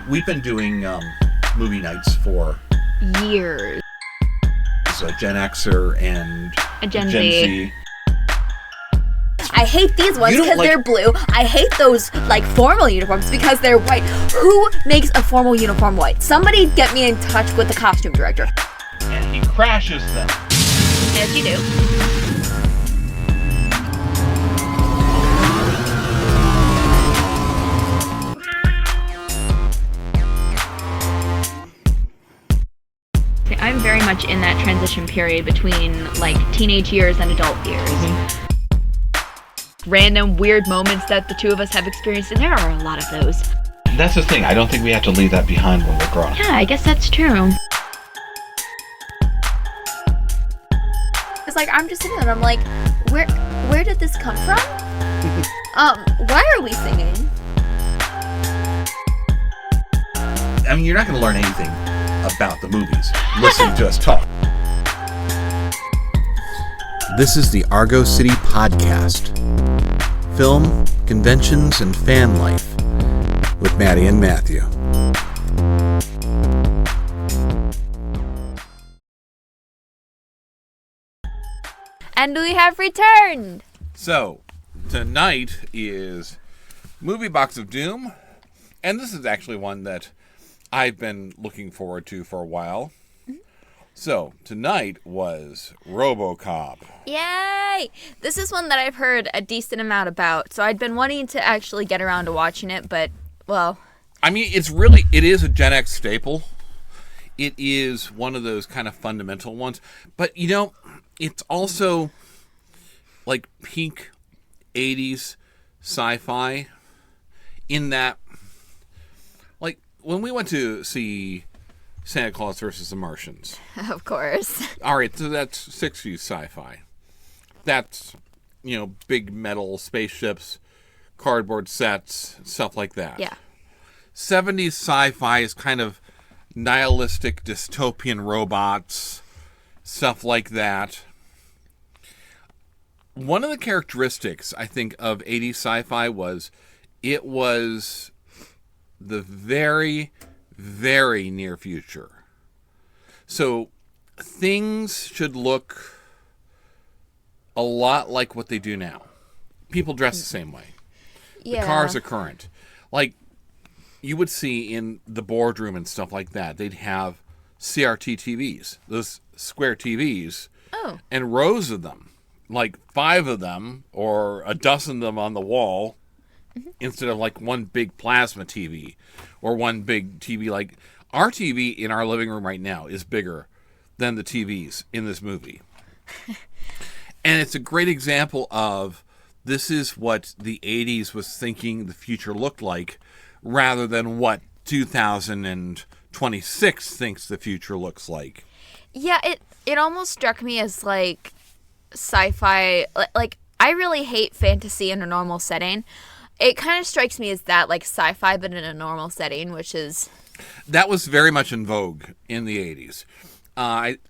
We've been doing movie nights for years. So Gen Xer and A Gen Z. I hate these ones because they're blue. I hate those, formal uniforms because they're white. Who makes a formal uniform white? Somebody get me in touch with the costume director. And he crashes them. Yes, you do. I'm very much in that transition period between, teenage years and adult years. Mm-hmm. Random weird moments that the two of us have experienced, and there are a lot of those. That's the thing. I don't think we have to leave that behind when we're grown up. Yeah, I guess that's true. It's I'm just sitting there and I'm like, where did this come from? Why are we singing? I mean, you're not going to learn anything about the movies listening to us talk. This is the Argo City Podcast. Film, conventions, and fan life with Maddie and Matthew. And we have returned. So, tonight is Movie Box of Doom, and this is actually one that I've been looking forward to for a while. So, tonight was Robocop. Yay! This is one that I've heard a decent amount about, so I'd been wanting to actually get around to watching it, but, well... I mean, it is a Gen X staple. It is one of those kind of fundamental ones. But, it's also, peak 80s sci-fi in that, when we went to see Santa Claus versus the Martians. Of course. All right, so that's 60s sci-fi. That's, big metal spaceships, cardboard sets, stuff like that. Yeah. 70s sci-fi is kind of nihilistic dystopian robots, stuff like that. One of the characteristics, I think, of 80s sci-fi was it was the very, very near future. So things should look a lot like what they do now. People dress the same way. Yeah. The cars are current. You would see in the boardroom and stuff like that, they'd have CRT TVs, those square TVs, and rows of them, 5 of them or a dozen of them on the wall, instead of one big plasma TV or one big TV. Our TV in our living room right now is bigger than the TVs in this movie. And it's a great example of this is what the 80s was thinking the future looked like, rather than what 2026 thinks the future looks like. Yeah, it almost struck me as sci-fi. I really hate fantasy in a normal setting. It kind of strikes me as that, sci-fi, but in a normal setting, which is... That was very much in vogue in the 80s.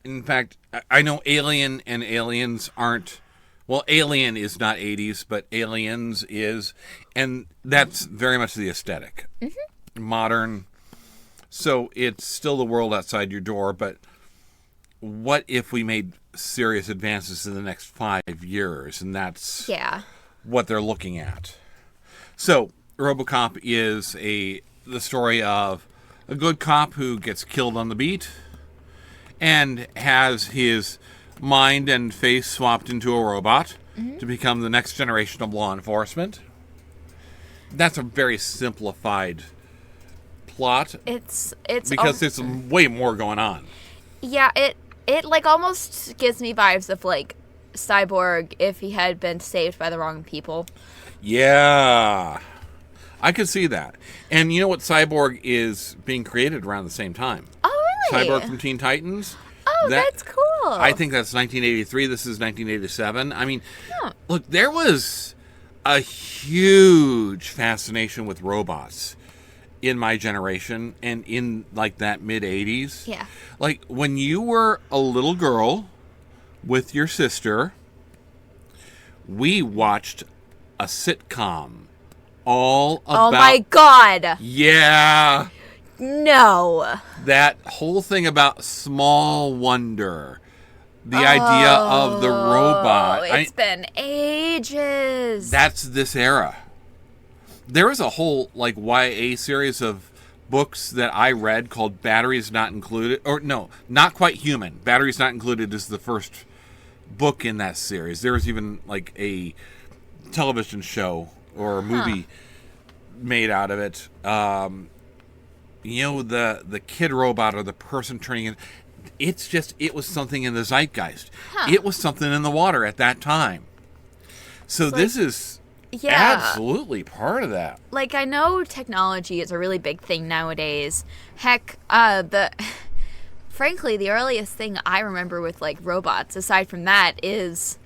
In fact, I know Alien and Aliens aren't... Well, Alien is not 80s, but Aliens is. And that's very much the aesthetic. Mm-hmm. Modern. So it's still the world outside your door, but what if we made serious advances in the next 5 years? And that's what they're looking at. So, Robocop is the story of a good cop who gets killed on the beat and has his mind and face swapped into a robot to become the next generation of law enforcement. That's a very simplified plot. It's because there's way more going on. Yeah, it almost gives me vibes of Cyborg if he had been saved by the wrong people. Yeah. I could see that. And you know what? Cyborg is being created around the same time. Oh, really? Cyborg from Teen Titans. Oh, that's cool. I think that's 1983. This is 1987. I mean, look, there was a huge fascination with robots in my generation and in that mid-80s. Yeah. When you were a little girl with your sister, we watched a sitcom all about... Oh my God. Yeah. No. That whole thing about small wonder, the idea of the robot. It's been ages. That's this era. There was a whole YA series of books that I read called Batteries Not Included, or no, Not Quite Human. Batteries Not Included is the first book in that series. There was even a television show or a movie made out of it. The kid robot or the person turning in. It was something in the zeitgeist. It was something in the water at that time. So this is absolutely part of that. I know technology is a really big thing nowadays. Heck, frankly, the earliest thing I remember with robots, aside from that, is,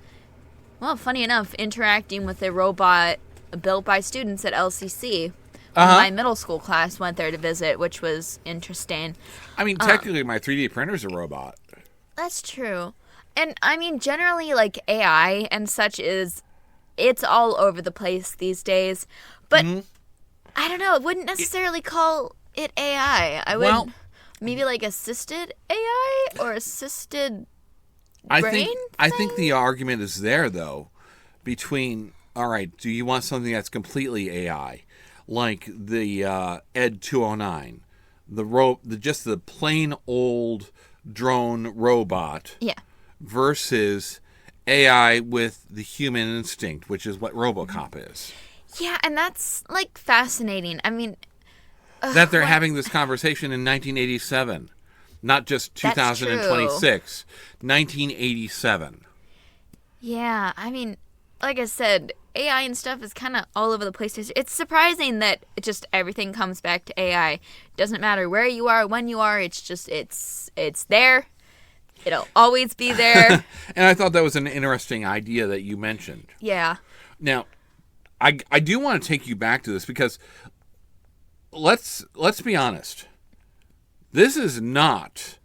well, funny enough, interacting with a robot built by students at LCC. My middle school class went there to visit, which was interesting. I mean, technically, my 3D printer's a robot. That's true. And, I mean, generally, AI and such it's all over the place these days. But, I don't know, I wouldn't necessarily call it AI. I would maybe, assisted AI or assisted brain I think the argument is there, though, between, all right, do you want something that's completely AI? Like the Ed 209, just the plain old drone robot, versus AI with the human instinct, which is what Robocop is. Yeah, and that's fascinating. I mean, that they're having this conversation in 1987, not just 2026, 1987. Yeah, I mean, like I said, AI and stuff is kind of all over the place. It's surprising that everything comes back to AI. Doesn't matter where you are, when you are. It's just it's there. It'll always be there. And I thought that was an interesting idea that you mentioned. Yeah. Now, I do want to take you back to this because let's be honest. This is not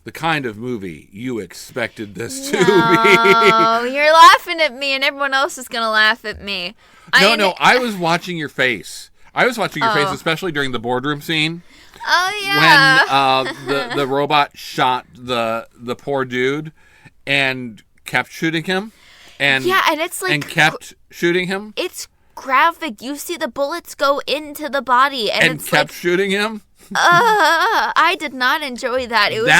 the kind of movie you expected this to be. Oh, you're laughing at me, and everyone else is going to laugh at me. No, I was watching your face. I was watching your face, especially during the boardroom scene. Oh, yeah. When the robot shot the poor dude and kept shooting him. And it's and kept shooting him. It's graphic. You see the bullets go into the body, and it's kept shooting him. I did not enjoy that. It was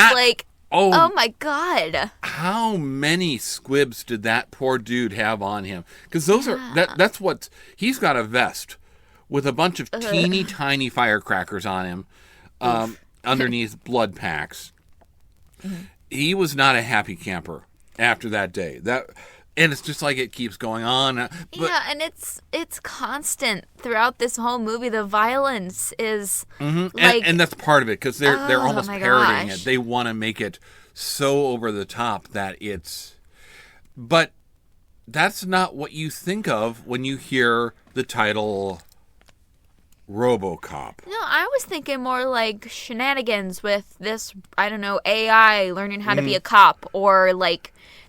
oh my God. How many squibs did that poor dude have on him? Because that's what, he's got a vest with a bunch of teeny tiny firecrackers on him, underneath blood packs. He was not a happy camper after that day. And it's just it keeps going on. And it's constant throughout this whole movie. The violence is and that's part of it because they're almost parodying it. They want to make it so over the top that it's. But that's not what you think of when you hear the title Robocop. No, I was thinking more shenanigans with this, I don't know, AI learning how to be a cop, or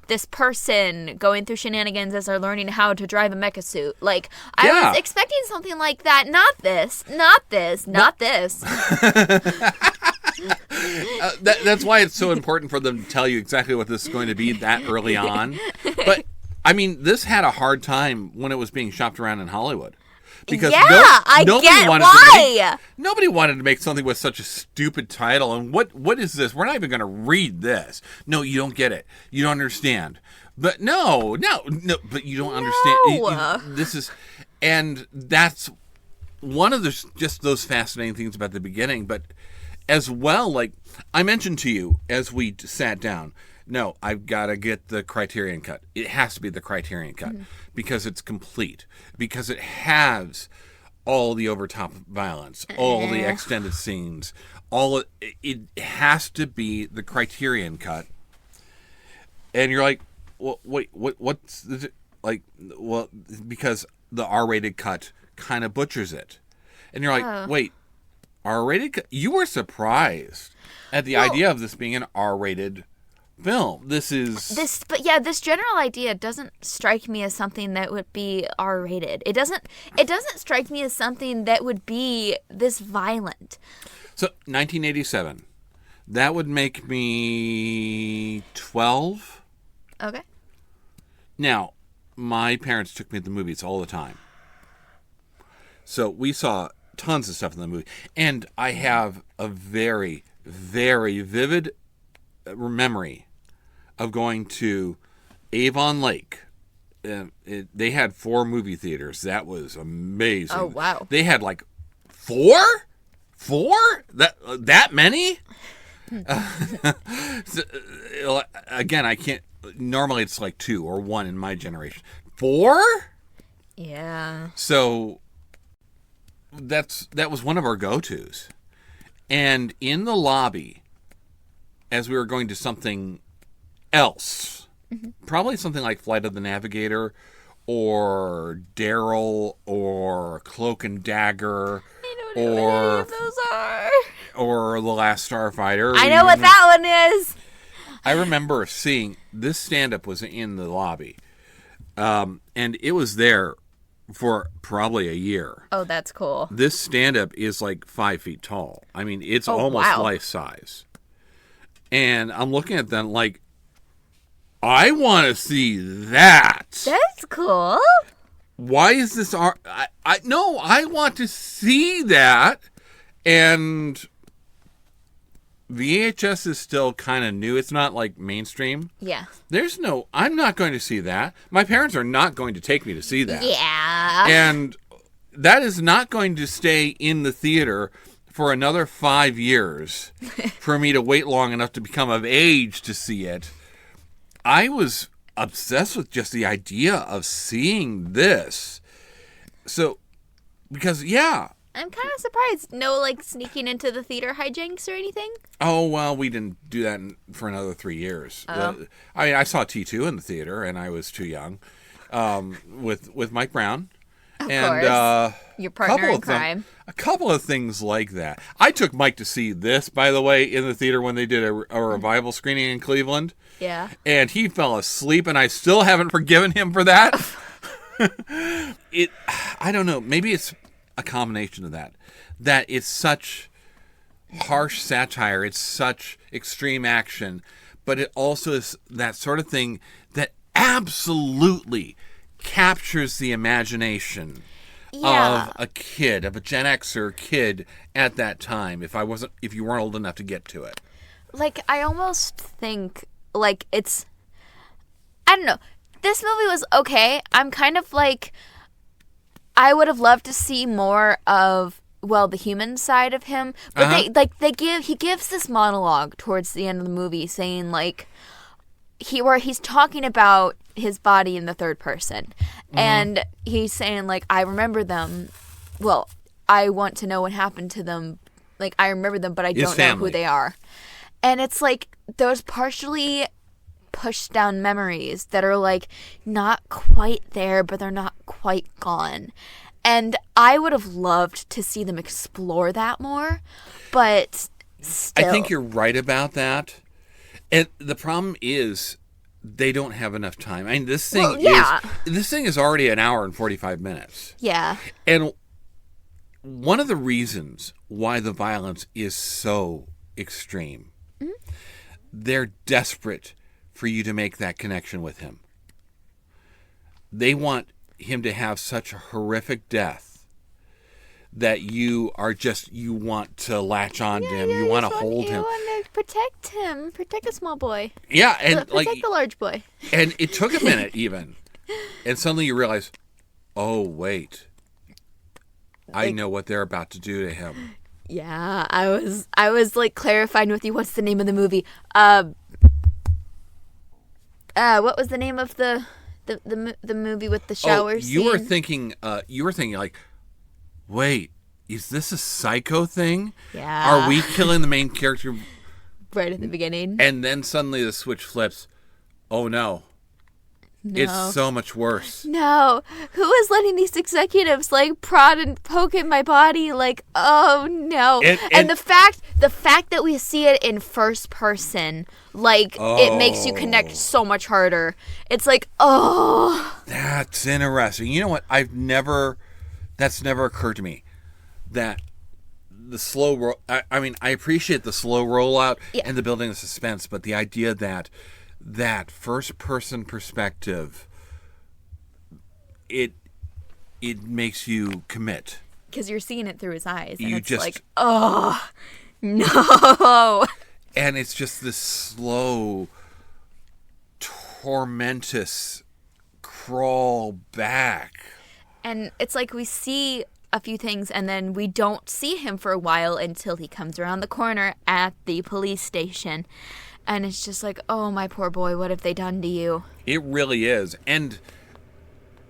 this person going through shenanigans as they're learning how to drive a mecha suit. I was expecting something like that. Not this. That's why it's so important for them to tell you exactly what this is going to be that early on. But, I mean, this had a hard time when it was being shopped around in Hollywood. Because I get why. Nobody wanted to make something with such a stupid title. And what is this? We're not even going to read this. No, you don't get it. You don't understand. But no. But you don't understand. This is, and that's one of those fascinating things about the beginning. But as well, I mentioned to you as we sat down. No, I've got to get the Criterion Cut. It has to be the Criterion Cut because it's complete, because it has all the overtop violence, all the extended scenes, it has to be the Criterion Cut. And you're like, well, wait, what's well, because the R-rated cut kind of butchers it. And you're like, wait, R-rated cut? You were surprised at the idea of this being an R-rated film. This general idea doesn't strike me as something that would be R-rated. It doesn't strike me as something that would be this violent. So 1987. That would make me 12. Okay. Now, my parents took me to the movies all the time. So we saw tons of stuff in the movie. And I have a very, very vivid memory of going to Avon Lake. They had 4 movie theaters. That was amazing. Oh, wow. They had like 4? 4? That many? Again, I can't. Normally, it's like 2 or 1 in my generation. 4? Yeah. So that was one of our go-tos. And in the lobby, as we were going to something else, probably something like Flight of the Navigator, or Daryl, or Cloak and Dagger, I don't know what any of those are. Or The Last Starfighter. I know what that one is. I remember seeing this stand-up was in the lobby, and it was there for probably a year. Oh, that's cool. This stand-up is like 5 feet tall. I mean, it's almost life size. And I'm looking at them like, I want to see that. That's cool. Why is this? No, I want to see that. And VHS is still kind of new. It's not like mainstream. Yeah. I'm not going to see that. My parents are not going to take me to see that. Yeah. And that is not going to stay in the theater for another 5 years for me to wait long enough to become of age to see it. I was obsessed with just the idea of seeing this. So, because, yeah. I'm kind of surprised. No, like, sneaking into the theater hijinks or anything? Oh, well, we didn't do that for another 3 years. I saw T2 in the theater, and I was too young, with Mike Brown. Of course. Your partner in crime. A couple of things like that. I took Mike to see this, by the way, in the theater when they did a revival screening in Cleveland. Yeah. And he fell asleep, and I still haven't forgiven him for that. I don't know. Maybe it's a combination of that. That it's such harsh satire. It's such extreme action. But it also is that sort of thing that absolutely captures the imagination of a kid, of a Gen Xer kid at that time, if you weren't old enough to get to it. Like, I almost think, like, it's, I don't know, this movie was okay. I'm kind of like, I would have loved to see more of, well, the human side of him, but he gives this monologue towards the end of the movie saying, like, where he's talking about his body in the third person, and he's saying, like, I remember them, well, I want to know what happened to them, like, I remember them, but I don't know who they are. And it's like those partially pushed down memories that are, like, not quite there, but they're not quite gone. And I would have loved to see them explore that more, but still. I think you're right about that. And the problem is they don't have enough time. I mean, this thing is already an hour and 45 minutes. Yeah. And one of the reasons why the violence is so extreme, they're desperate for you to make that connection with him. They want him to have such a horrific death that you want to latch on to him. You want to hold him. You want to protect him. Protect the small boy. Yeah, and protect the large boy. And it took a minute even. And suddenly you realize, oh, wait. I know what they're about to do to him. Yeah, I was like clarifying with you what's the name of the movie. What was the name of the movie with the shower scene? You were thinking like, wait, is this a Psycho thing? Yeah. Are we killing the main character right at the beginning? And then suddenly the switch flips. Oh no. It's so much worse. No. Who is letting these executives, like, prod and poke at my body? Like, oh no. And the fact that we see it in first person, like, it makes you connect so much harder. It's like, oh. That's interesting. You know what? That's never occurred to me. That the slow I mean, I appreciate the slow rollout Yeah. and the building of suspense, but the idea that first person perspective, it makes you commit. Because you're seeing it through his eyes, and You it's just- like, oh no. And it's just this slow, tormentous crawl back. And it's like we see a few things, and then we don't see him for a while until he comes around the corner at the police station. And it's just like, oh, my poor boy, what have they done to you? It really is. And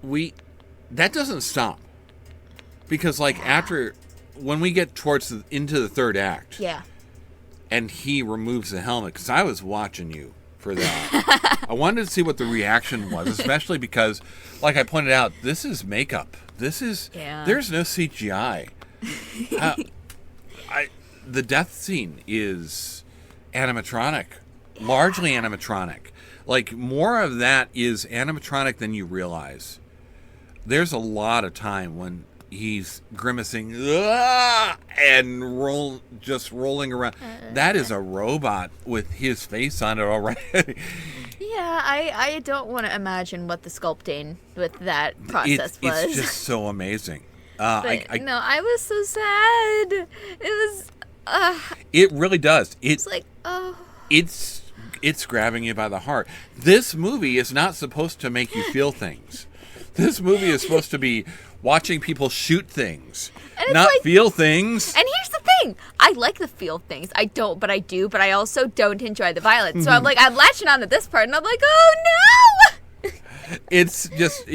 that doesn't stop. Because, like, when we get into the third act, Yeah. and he removes the helmet, because I was watching you for that. I wanted to see what the reaction was, especially because, like I pointed out, this is makeup. There's no CGI. The death scene is animatronic, largely animatronic. Like, more of that is animatronic than you realize. There's a lot of time when he's grimacing and rolling around. That is a robot with his face on it already. Yeah, I don't want to imagine what the sculpting with that process was. It's just so amazing. I was so sad. It was... It really does. It's like, oh... It's grabbing you by the heart. This movie is not supposed to make you feel things. This movie is supposed to be watching people shoot things, not like, feel things. And here's the thing. I like the feel things. I don't, but I do. But I also don't enjoy the violence. So I'm like, I'm latching on to this part, and I'm like, oh, no! It's just,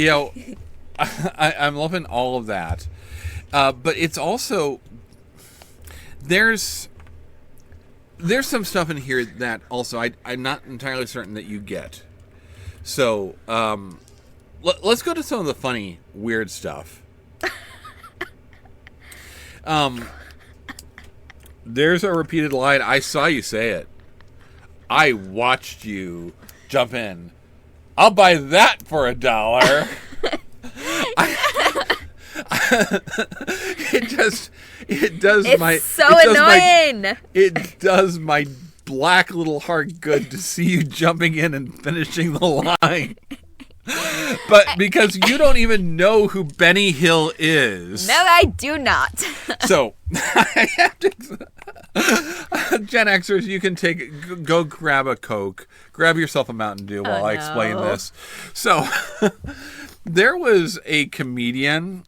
I'm loving all of that. But it's also... There's some stuff in here that also I'm not entirely certain that you get. So, let's go to some of the funny, weird stuff. There's a repeated line. I saw you say it. I watched you jump in. I'll buy that for $1. It does annoying. It does my black little heart good to see you jumping in and finishing the line. But because you don't even know who Benny Hill is. No, I do not. So, I have to, Gen Xers, you can go grab a Coke, grab yourself a Mountain Dew while I explain this. So, there was a comedian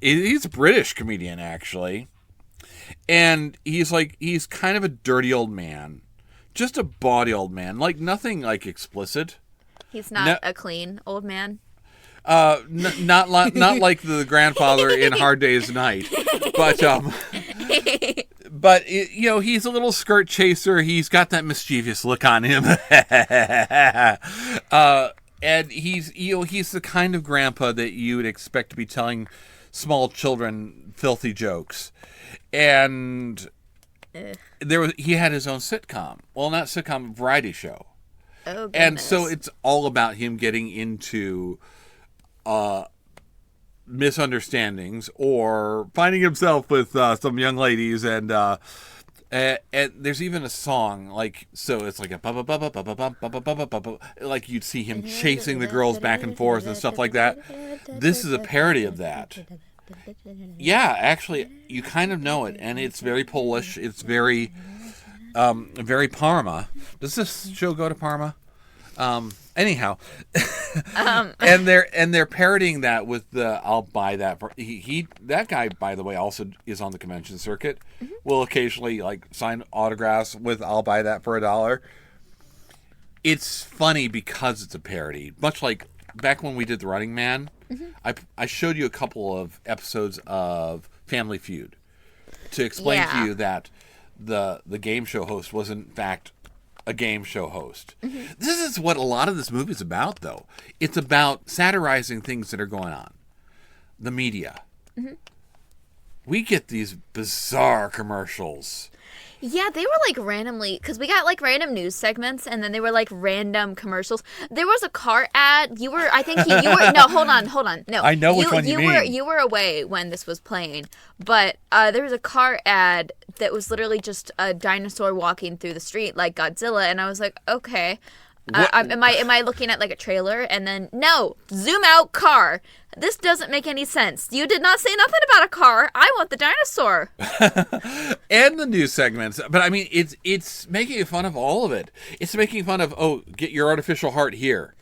he's a British comedian, actually. And he's kind of a dirty old man. Just a bawdy old man. Like, nothing, like, explicit. He's not a clean old man. Not like the grandfather in Hard Day's Night. But he's a little skirt chaser. He's got that mischievous look on him. And he's the kind of grandpa that you would expect to be telling small children filthy jokes. And he had his own sitcom. Well, not sitcom, variety show. Oh, goodness. And so it's all about him getting into misunderstandings or finding himself with some young ladies, and there's even a song like, so it's like a like you'd see him chasing the girls back and forth and stuff like that. This is a parody of that. Yeah, actually, you kind of know it, and it's very Polish. It's very Parma. Does this show go to Parma? Anyhow, and they're parodying that with the "I'll buy that." That guy, by the way, also is on the convention circuit. Mm-hmm. Will occasionally like sign autographs with "I'll buy that for $1." It's funny because it's a parody, much like back when we did The Running Man. Mm-hmm. I showed you a couple of episodes of Family Feud to explain to you that the game show host was in fact a game show host. Mm-hmm. This is what a lot of this movie is about, though. It's about satirizing things that are going on. The media. Mm-hmm. We get these bizarre commercials Yeah, they were like randomly, because we got like random news segments, and then they were like random commercials. There was a car ad. I think you were, no, hold on. No. I know which one you mean. You were away when this was playing, but there was a car ad that was literally just a dinosaur walking through the street like Godzilla, and I was like, okay. Am I looking at like a trailer? And then, no, zoom out car. This doesn't make any sense. You did not say nothing about a car. I want the dinosaur. And the news segments. But I mean, it's making fun of all of it. It's making fun of, get your artificial heart here.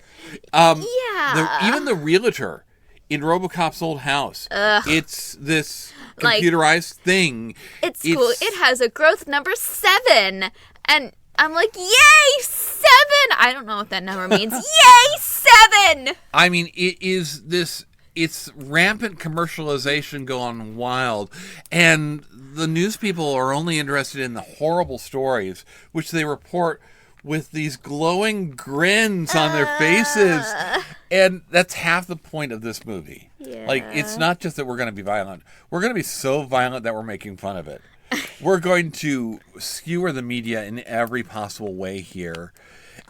Even the realtor in Robocop's old house. Ugh. It's this computerized thing. It's cool. It has a growth number 7. And I'm like, yay, 7! I don't know what that number means. Yay, 7! I mean, it's rampant commercialization going wild, and the news people are only interested in the horrible stories, which they report with these glowing grins on their faces. And that's half the point of this movie. Yeah. Like, it's not just that we're going to be violent. We're going to be so violent that we're making fun of it. We're going to skewer the media in every possible way here.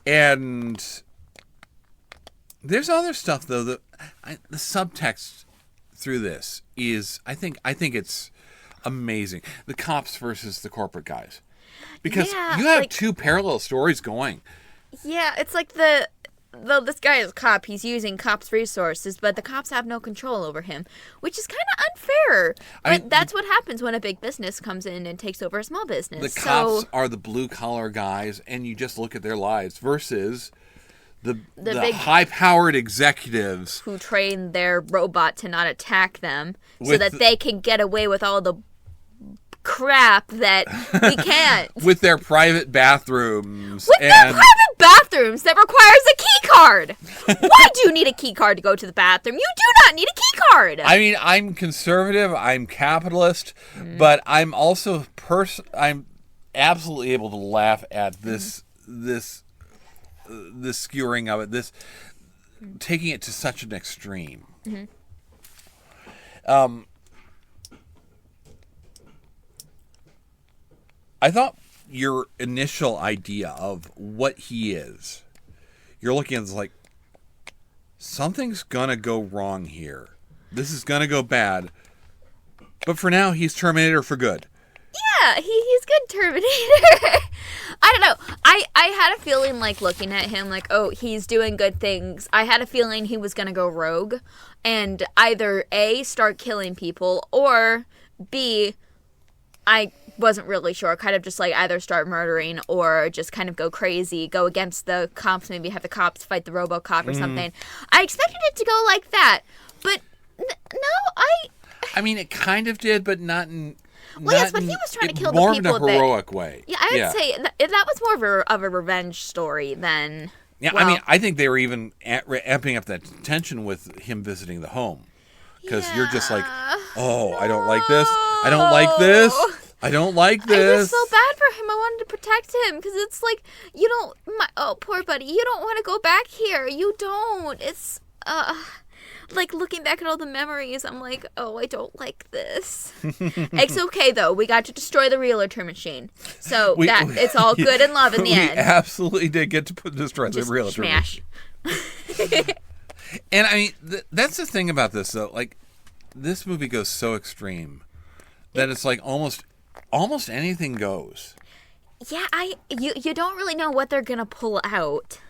And there's other stuff, though, that the subtext through this is, I think it's amazing. The cops versus the corporate guys. Because you have two parallel stories going. Yeah, it's like this guy is a cop. He's using cops' resources, but the cops have no control over him, which is kind of unfair. But that's what happens when a big business comes in and takes over a small business. The cops are the blue-collar guys, and you just look at their lives versus the big high-powered executives who train their robot to not attack them so that they can get away with all the crap that we can't. With their private bathrooms. Their private bathrooms that requires a key card. Why do you need a key card to go to the bathroom? You do not need a key card. I mean, I'm conservative, I'm capitalist, but I'm also I'm absolutely able to laugh at this skewering of it, this taking it to such an extreme. I thought your initial idea of what he is, you're looking at this like, something's gonna go wrong here. This is gonna go bad. But for now, he's Terminator for good. Yeah, he's good Terminator. I don't know. I had a feeling, like, looking at him, like, oh, he's doing good things. I had a feeling he was gonna go rogue and either A, start killing people, or B, I wasn't really sure, kind of just like either start murdering or just kind of go crazy, go against the cops, maybe have the cops fight the Robocop or something. I expected it to go like that, but no, I mean, it kind of did, but not in... Well, yes, but he was trying to kill the people. More in a heroic way. Yeah, I would say that was more of a revenge story than... Yeah, well, I mean, I think they were even amping up that tension with him visiting the home. Because you're just like, oh, no. I don't like this. I don't like this. I don't like this. I feel so bad for him. I wanted to protect him because it's like, you don't, oh, poor buddy, you don't want to go back here. You don't. It's, like looking back at all the memories, I'm like, oh, I don't like this. It's okay though. We got to destroy the realtor machine, so it's all good and love in the end. We absolutely did get to destroy the realtor machine. And I mean, that's the thing about this though. Like, this movie goes so extreme that it's like almost anything goes. Yeah, you don't really know what they're gonna pull out.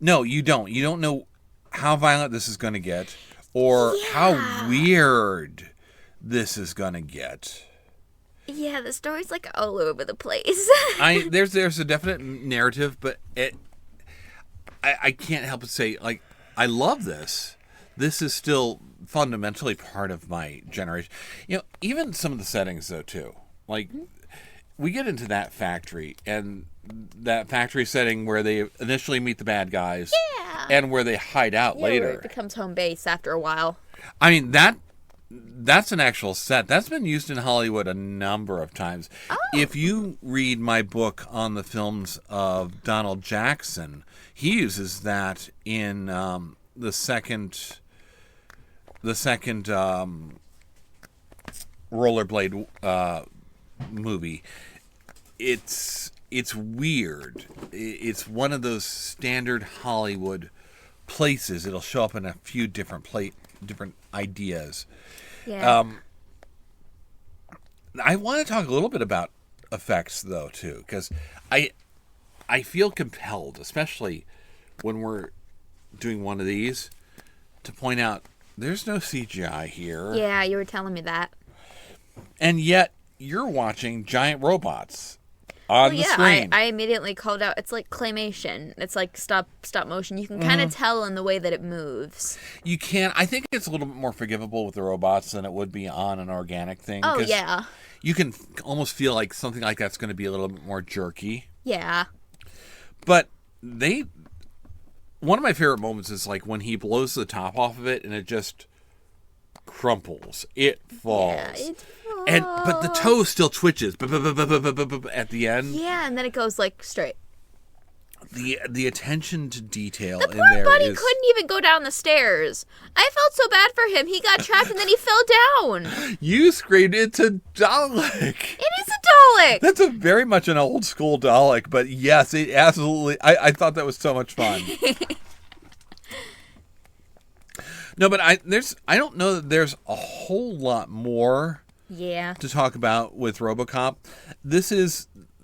No, you don't. You don't know how violent this is going to get, or how weird this is going to get. Yeah, the story's like all over the place. There's a definite narrative, but I can't help but say, like, I love this. This is still fundamentally part of my generation. You know, even some of the settings, though, too. Like, we get into that factory, and that factory setting where they initially meet the bad guys, and where they hide out later. Where it becomes home base after a while. I mean, that's an actual set. That's been used in Hollywood a number of times. Oh. If you read my book on the films of Donald Jackson, he uses that in the second rollerblade movie. it's weird. It's one of those standard Hollywood places. It'll show up in a few different ideas. Yeah. I want to talk a little bit about effects, though, too, because I feel compelled, especially when we're doing one of these, to point out there's no CGI here. Yeah, you were telling me that. And yet, you're watching giant robots on the screen. I immediately called out, it's like claymation. It's like stop motion. You can kind of tell in the way that it moves. You can. I think it's a little bit more forgivable with the robots than it would be on an organic thing. Oh, yeah. You can almost feel like something like that's going to be a little bit more jerky. Yeah. But one of my favorite moments is like when he blows the top off of it and it just crumples. It falls. Yeah, it falls. But the toe still twitches at the end. Yeah, and then it goes like straight. The attention to detail The in poor there buddy is... couldn't even go down the stairs. I felt so bad for him. He got trapped and then he fell down. You screamed, it's a Dalek. It is a Dalek. That's very much an old school Dalek, but yes, it absolutely... I thought that was so much fun. No, but I don't know that there's a whole lot more to talk about with Robocop.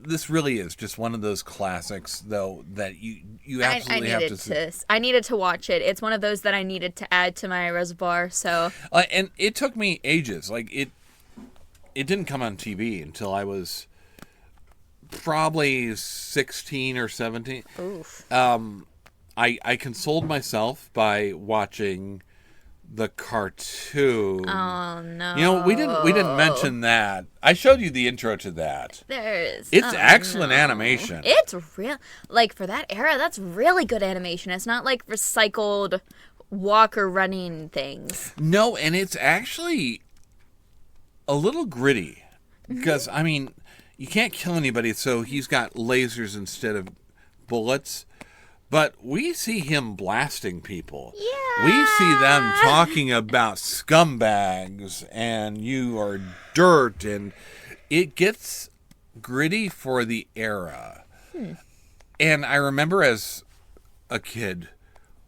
This really is just one of those classics, though, that you absolutely have to see. I needed to watch it. It's one of those that I needed to add to my reservoir. So, and it took me ages. Like it didn't come on TV until I was probably 16 or 17. Oof. I consoled myself by watching the cartoon. Oh no! You know, we didn't mention that. I showed you the intro to that. It's excellent animation. It's real, like for that era. That's really good animation. It's not like recycled walker running things. No, and it's actually a little gritty because I mean, you can't kill anybody, so he's got lasers instead of bullets. But we see him blasting people. Yeah. We see them talking about scumbags and you are dirt, and it gets gritty for the era. And I remember as a kid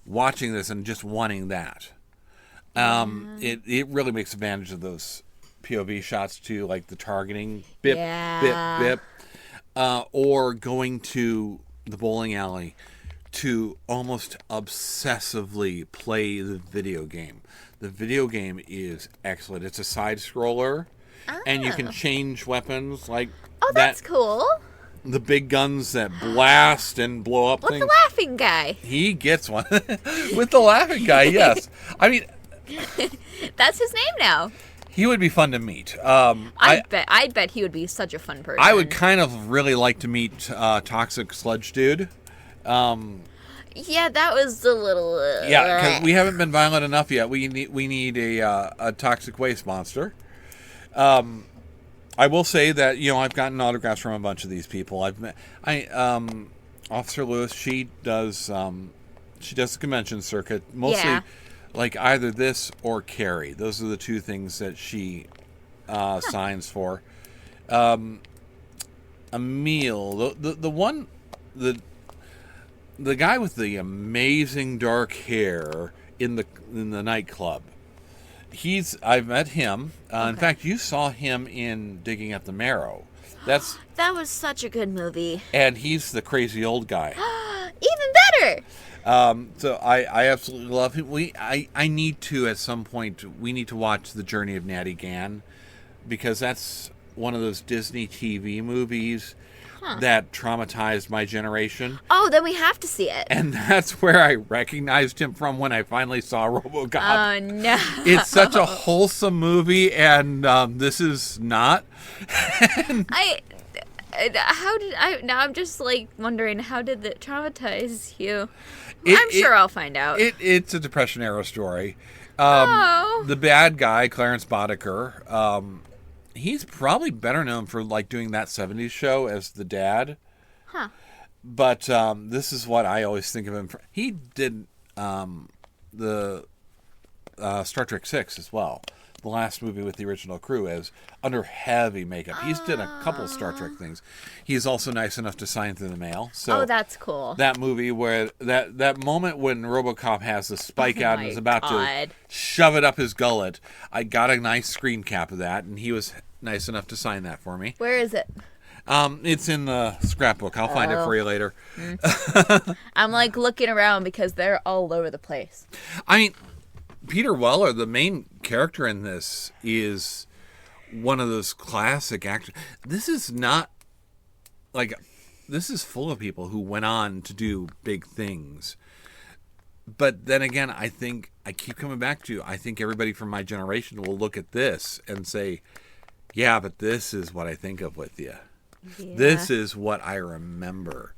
watching this and just wanting that. It really makes advantage of those POV shots too, like the targeting, bip, bip, bip, or going to the bowling alley to almost obsessively play the video game. The video game is excellent. It's a side scroller, and you can change weapons like that's cool. The big guns that blast and blow up things. The laughing guy? He gets one. With the laughing guy, yes. I mean, that's his name now. He would be fun to meet. I bet he would be such a fun person. I would kind of really like to meet Toxic Sludge Dude. Yeah, that was a little... yeah, because we haven't been violent enough yet. We need a toxic waste monster. I will say that I've gotten autographs from a bunch of these people. Officer Lewis. She does the convention circuit mostly, like either this or Carrie. Those are the two things that she signs for. Emil, the guy with the amazing dark hair in the nightclub. I've met him. In fact, you saw him in Digging at the Marrow. That was such a good movie. And he's the crazy old guy. Even better. So I absolutely love him. I need to at some point. We need to watch The Journey of Natty Gann, because that's one of those Disney TV movies that traumatized my generation. Oh, then we have to see it. And that's where I recognized him from when I finally saw Robocop. Oh, no. It's such a wholesome movie, and this is not. Now I'm just like wondering, how did that traumatize you? I'm sure I'll find out. It's a Depression era story. The bad guy, Clarence Boddicker, he's probably better known for like doing That 70s Show as the dad. Huh. But this is what I always think of him for. He did the Star Trek 6 as well. the last movie with the original crew as under heavy makeup. He's done a couple Star Trek things. He's also nice enough to sign through the mail. So that's cool. That movie where that moment when Robocop has the spike out and is about to shove it up his gullet, I got a nice screen cap of that, and he was nice enough to sign that for me. Where is it? It's in the scrapbook. I'll find it for you later. I'm like looking around because they're all over the place. I mean, Peter Weller, the main character in this, is one of those classic actors. This is not like, this is full of people who went on to do big things. But then again, I think, I keep coming back to, I think everybody from my generation will look at this and say, yeah, but this is what I think of with you. Yeah. This is what I remember.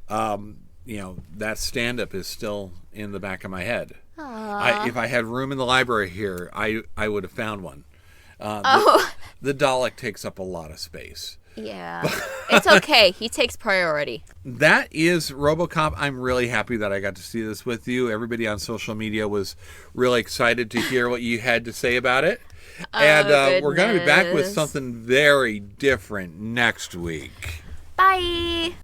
That stand-up is still in the back of my head. If I had room in the library here, I would have found one. The Dalek takes up a lot of space. Yeah. It's okay. He takes priority. That is Robocop. I'm really happy that I got to see this with you. Everybody on social media was really excited to hear what you had to say about it. And we're going to be back with something very different next week. Bye.